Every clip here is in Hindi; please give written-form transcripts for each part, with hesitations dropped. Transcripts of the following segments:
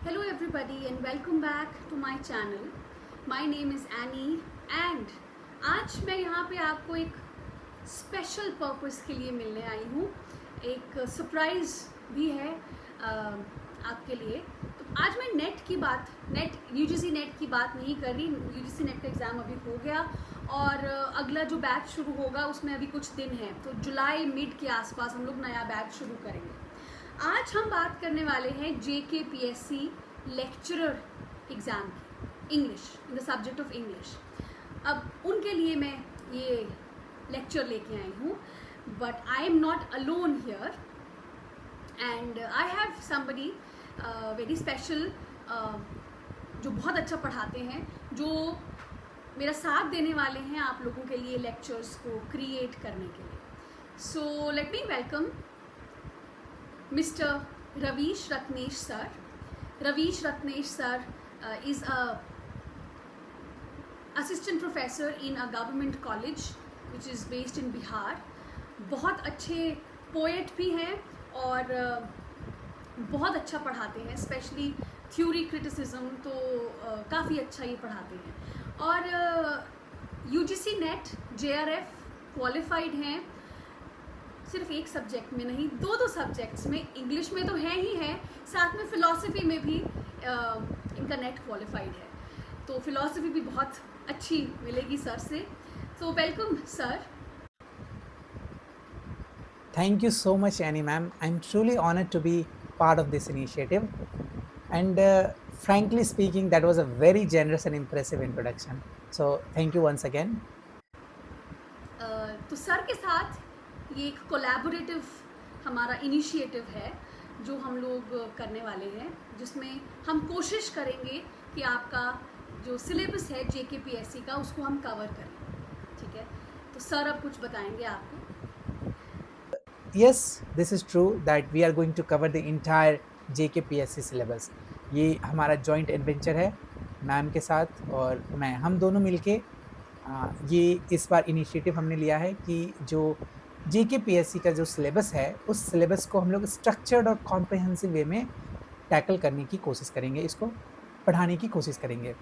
Hello everybody and welcome back to my channel. My name is Annie and आज मैं यहाँ पे आपको एक स्पेशल पर्पस के लिए मिलने आई हूँ. एक सरप्राइज़ भी है आपके लिए. तो आज मैं यूजीसी नेट की बात नहीं कर रही. यूजीसी नेट का एग्ज़ाम अभी हो गया और अगला जो बैच शुरू होगा उसमें अभी कुछ दिन हैं. तो जुलाई मिड के आसपास हम लोग नया बैच शुरू करेंगे. आज हम बात करने वाले हैं JKPSC लेक्चरर एग्ज़ाम की, English, in the subject of English. अब उनके लिए मैं ये लेक्चर लेके आई हूँ, but I am not alone here and I have somebody very special जो बहुत अच्छा पढ़ाते हैं, जो मेरा साथ देने वाले हैं आप लोगों के लिए लेक्चर्स को क्रिएट करने के लिए. So let me welcome Mr. Ravish Ratnesh sir. Ravish Ratnesh sir is a assistant professor in a government college which is based in Bihar. बहुत अच्छे पोएट भी हैं और बहुत अच्छा पढ़ाते हैं, स्पेशली थ्योरी क्रिटिसिज्म तो काफ़ी अच्छा ही पढ़ाते हैं. और UGC नेट JRF क्वालिफाइड हैं, सिर्फ एक सब्जेक्ट में नहीं, दो सब्जेक्ट्स में. इंग्लिश में तो है ही है, साथ में फ़िलॉसफी में भी इनका नेट क्वालिफाइड है. तो फ़िलॉसफी भी बहुत अच्छी मिलेगी सर से. तो welcome sir. Thank you so much, Annie ma'am. I'm truly honored to be part of this initiative. And frankly speaking, that was a very generous and impressive introduction. So thank you once again. तो सर के साथ ये एक कोलैबोरेटिव हमारा इनिशिएटिव है जो हम लोग करने वाले हैं, जिसमें हम कोशिश करेंगे कि आपका जो सिलेबस है JKPSC का उसको हम कवर करें. ठीक है, तो सर अब कुछ बताएंगे आपको. Yes, this is true that we are going to cover the entire JKPSC syllabus. ये हमारा joint adventure है मैम के साथ और हम दोनों मिलके ये इस बार इनिशिएटिव हमने लिया है कि जो JKPSC का जो सिलेबस है उस सिलेबस को हम लोग स्ट्रक्चर्ड और कॉम्प्रिहेंसिव वे में टैकल करने की कोशिश करेंगे, इसको पढ़ाने की कोशिश करेंगे.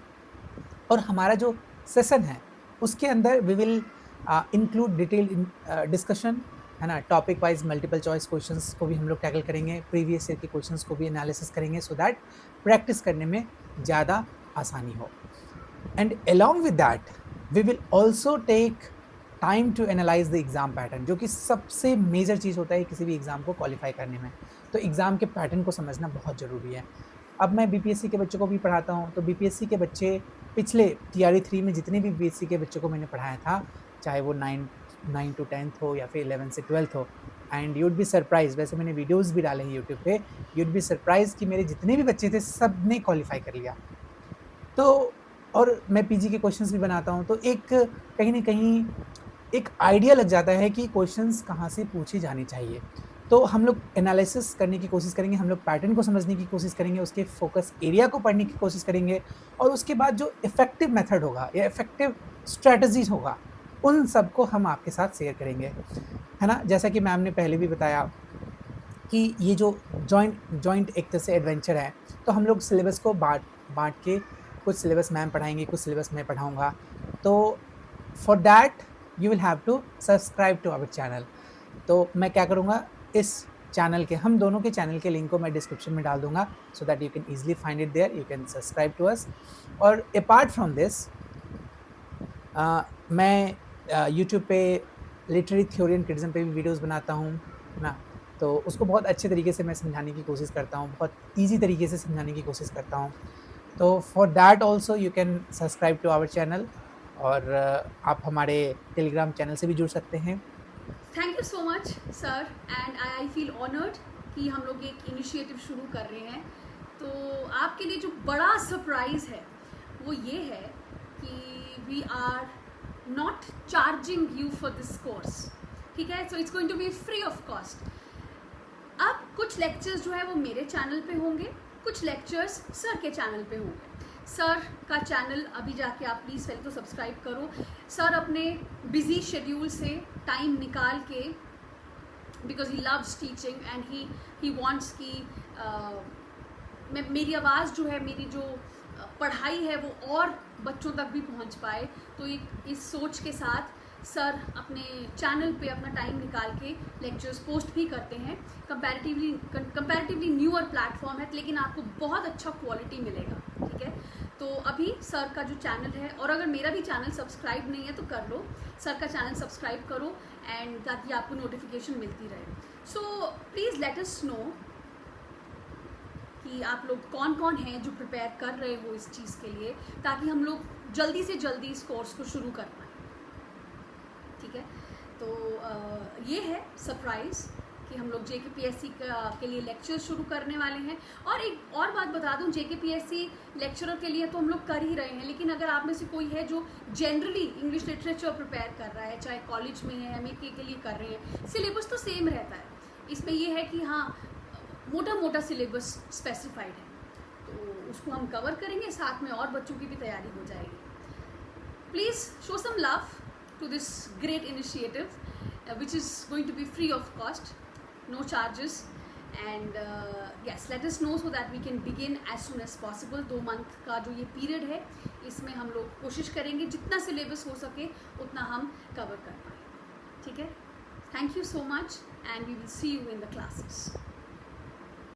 और हमारा जो सेशन है उसके अंदर we will include detail discussion, है ना. Topic wise multiple choice questions को भी हम लोग टैकल करेंगे, प्रीवियस ईयर के क्वेश्चंस को भी एनालिसिस करेंगे, सो दैट प्रैक्टिस करने में ज़्यादा आसानी हो. And along with that we will also take time to analyse the exam pattern, जो कि सबसे मेजर चीज़ होता है किसी भी एग्ज़ाम को क्वालिफाई करने में. तो एग्ज़ाम के पैटर्न को समझना बहुत ज़रूरी है. अब मैं BPSC के बच्चों को भी पढ़ाता हूँ, तो BPSC के बच्चे पिछले TRE 3 में जितने भी BPSC के बच्चों को मैंने पढ़ाया था, चाहे वो 9 to 10th हो या फिर 11 से 12th हो, एंड यूड बी सरप्राइज, वैसे मैंने वीडियोज़ भी डाले हैं यूट्यूब पे, यूड बी सरप्राइज कि मेरे जितने भी बच्चे थे सब ने क्वालिफाई कर लिया. तो और मैं PG के क्वेश्चंस भी बनाता हूँ, तो एक कहीं ना कहीं एक आइडिया लग जाता है कि क्वेश्चंस कहाँ से पूछे जाने चाहिए. तो हम लोग एनालिसिस करने की कोशिश करेंगे, हम लोग पैटर्न को समझने की कोशिश करेंगे, उसके फोकस एरिया को पढ़ने की कोशिश करेंगे, और उसके बाद जो इफ़ेक्टिव मेथड होगा या इफ़ेक्टिव स्ट्रेटजीज होगा उन सबको हम आपके साथ शेयर करेंगे, है ना. जैसा कि मैम ने पहले भी बताया कि ये जो जॉइंट एक तरह से एडवेंचर है, तो हम लोग सिलेबस को बांट के कुछ सिलेबस मैम पढ़ाएंगे, कुछ सिलेबस मैं पढ़ाऊँगा. तो for that you will have to subscribe to our channel. तो मैं क्या करूँगा, इस चैनल के, हम दोनों के चैनल के लिंक को मैं डिस्क्रिप्शन में डाल दूँगा, so that you can easily find it there, you can subscribe to us. और अपार्ट फ्रॉम दिस मैं यूट्यूब पे लिटरेरी थ्योरी एंड क्रिटिसिज्म पे भी वीडियोस बनाता हूँ ना. तो उसको बहुत अच्छे तरीके से मैं समझाने की कोशिश करता हूँ, बहुत ईजी तरीके से समझाने की कोशिश करता हूँ. तो for that also you can subscribe to our channel, और आप हमारे टेलीग्राम चैनल से भी जुड़ सकते हैं. Thank you so much sir, and I feel honoured कि हम लोग एक इनिशिएटिव शुरू कर रहे हैं. तो आपके लिए जो बड़ा सरप्राइज़ है वो ये है कि we are not charging you for this course. ठीक है, so it's going to be free of cost. अब कुछ लेक्चर्स जो है वो मेरे चैनल पे होंगे, कुछ लेक्चर्स सर के चैनल पे होंगे. सर का चैनल अभी जाके आप प्लीज़ पहले तो सब्सक्राइब करो. सर अपने बिजी शेड्यूल से टाइम निकाल के, because he loves teaching and he wants की मेरी आवाज़ जो है, मेरी जो पढ़ाई है वो और बच्चों तक भी पहुंच पाए। तो इस सोच के साथ सर अपने चैनल पे अपना टाइम निकाल के लेक्चर्स पोस्ट भी करते हैं। कंपैरेटिवली न्यूअर प्लेटफॉर्म है, लेकिन आपको बहुत अच्छा क्वालिटी मिलेगा, ठीक है। तो अभी सर का जो चैनल है, और अगर मेरा भी चैनल सब्सक्राइब नहीं है तो कर लो, सर का चैनल सब्सक्राइब करो, एंड ताकि आपको नोटिफिकेशन मिलती रहे। So please let us know कि आप लोग कौन कौन हैं जो प्रिपेयर कर रहे हो इस चीज़ के लिए, ताकि हम लोग जल्दी से जल्दी इस कोर्स को शुरू कर पाएँ, ठीक है। तो ये है सरप्राइज़ कि हम लोग JKPSC के लिए लेक्चर शुरू करने वाले हैं। और एक और बात बता दूं, JKPSC लेक्चरर के लिए तो हम लोग कर ही रहे हैं, लेकिन अगर आप में से कोई है जो जनरली इंग्लिश लिटरेचर प्रिपेयर कर रहा है, चाहे कॉलेज में है, MA के लिए कर रहे हैं, सिलेबस तो सेम रहता है। इसमें ये है कि हाँ, मोटा मोटा सिलेबस स्पेसिफाइड है, तो उसको हम कवर करेंगे, साथ में और बच्चों की भी तैयारी हो जाएगी। Please show some love to this great initiative, which is going to be free of cost, no charges, and yes, let us know so that we can begin as soon as possible। 2 month का जो ये पीरियड है, इसमें हम लोग कोशिश करेंगे जितना सिलेबस हो सके उतना हम कवर कर पाएँ, ठीक है। Thank you so much, and we will see you in the classes.